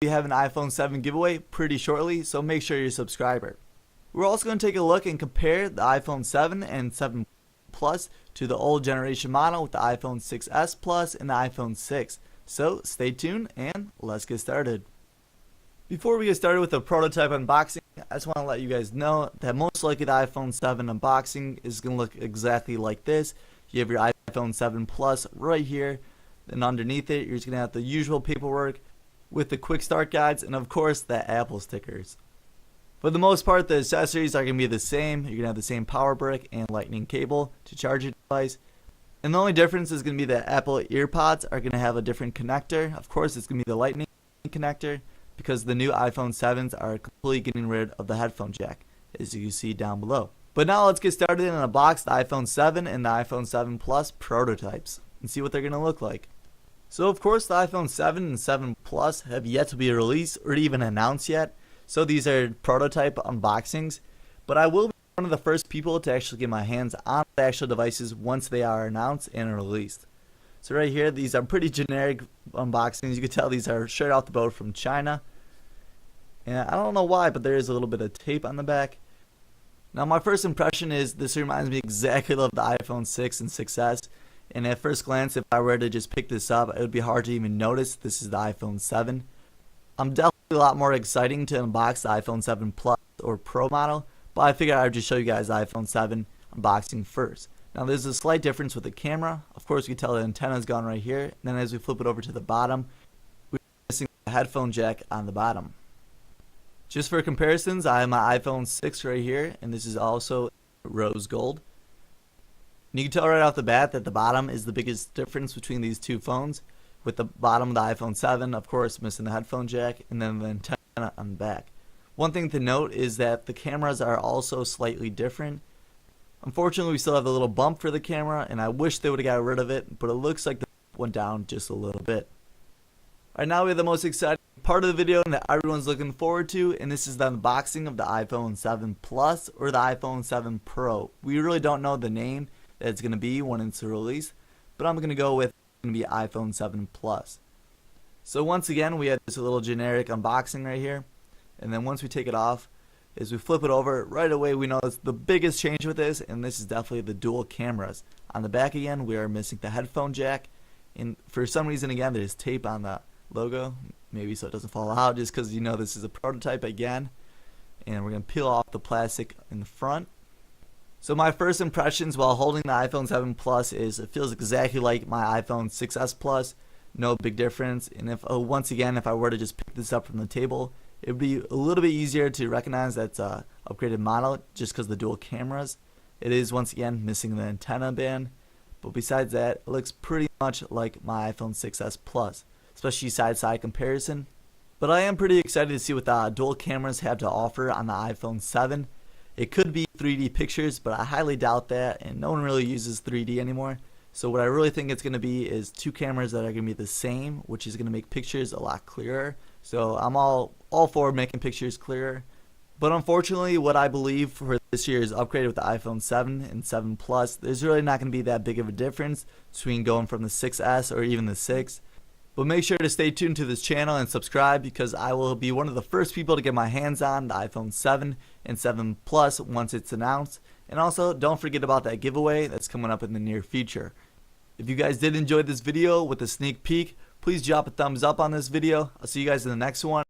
be having an iPhone 7 giveaway pretty shortly, so make sure you're a subscriber. We're also going to take a look and compare the iPhone 7 and 7 Plus to the old generation model with the iPhone 6s Plus and the iPhone 6. So stay tuned and let's get started. Before we get started with the prototype unboxing, I just want to let you guys know that most likely the iPhone 7 unboxing is going to look exactly like this. You have your iPhone 7 Plus right here, and underneath it you're just going to have the usual paperwork with the quick start guides and of course the Apple stickers. For the most part, the accessories are going to be the same. You're going to have the same power brick and lightning cable to charge your device. And the only difference is going to be that Apple EarPods are going to have a different connector. Of course, it's going to be the lightning connector, because the new iPhone 7s are completely getting rid of the headphone jack, as you can see down below. But now let's get started and unbox the iPhone 7 and the iPhone 7 Plus prototypes and see what they're going to look like. So of course the iPhone 7 and 7 Plus have yet to be released or even announced yet, so these are prototype unboxings, but I will be one of the first people to actually get my hands on the actual devices once they are announced and released. So right here, these are pretty generic unboxings. You can tell these are straight off the boat from China. And I don't know why, but there is a little bit of tape on the back. Now my first impression is this reminds me exactly of the iPhone 6 and 6s. And at first glance, if I were to just pick this up, it would be hard to even notice this is the iPhone 7. I'm definitely a lot more exciting to unbox the iPhone 7 Plus or Pro model, but I figured I would just show you guys the iPhone 7 unboxing first. Now there's a slight difference with the camera. Of course you can tell the antenna is gone right here. And then as we flip it over to the bottom, we're missing the headphone jack on the bottom. Just for comparisons, I have my iPhone 6 right here, and this is also rose gold. And you can tell right off the bat that the bottom is the biggest difference between these two phones, with the bottom of the iPhone 7 of course missing the headphone jack and then the antenna on the back. One thing to note is that the cameras are also slightly different. Unfortunately, we still have the little bump for the camera, and I wish they would have got rid of it, but it looks like the bump went down just a little bit. Alright, now we have the most exciting part of the video that everyone's looking forward to, and this is the unboxing of the iPhone 7 Plus or the iPhone 7 Pro. We really don't know the name that it's going to be when it's released, but I'm going to go with it's going to be iPhone 7 Plus. So once again, we have this little generic unboxing right here, and then once we take it off, as we flip it over, right away we know it's the biggest change with this, and this is definitely the dual cameras. On the back again, we are missing the headphone jack, and for some reason again there's tape on the logo, maybe so it doesn't fall out, just because you know this is a prototype again. And we're going to peel off the plastic in the front. So my first impressions while holding the iPhone 7 Plus is it feels exactly like my iPhone 6s Plus, no big difference. And if once again, if I were to just pick this up from the table, it would be a little bit easier to recognize that it's a upgraded model just because of the dual cameras. It is once again missing the antenna band, but besides that, it looks pretty much like my iPhone 6s Plus, especially side-to-side comparison. But I am pretty excited to see what the dual cameras have to offer on the iPhone 7. It could be 3D pictures, but I highly doubt that, and no one really uses 3D anymore. So what I really think it's going to be is two cameras that are going to be the same, which is going to make pictures a lot clearer. So I'm all for making pictures clearer. But unfortunately, what I believe for this year's upgrade with the iPhone 7 and 7 Plus, there's really not going to be that big of a difference between going from the 6s or even the 6. But make sure to stay tuned to this channel and subscribe, because I will be one of the first people to get my hands on the iPhone 7 and 7 Plus once it's announced. And also, don't forget about that giveaway that's coming up in the near future. If you guys did enjoy this video with a sneak peek, please drop a thumbs up on this video. I'll see you guys in the next one.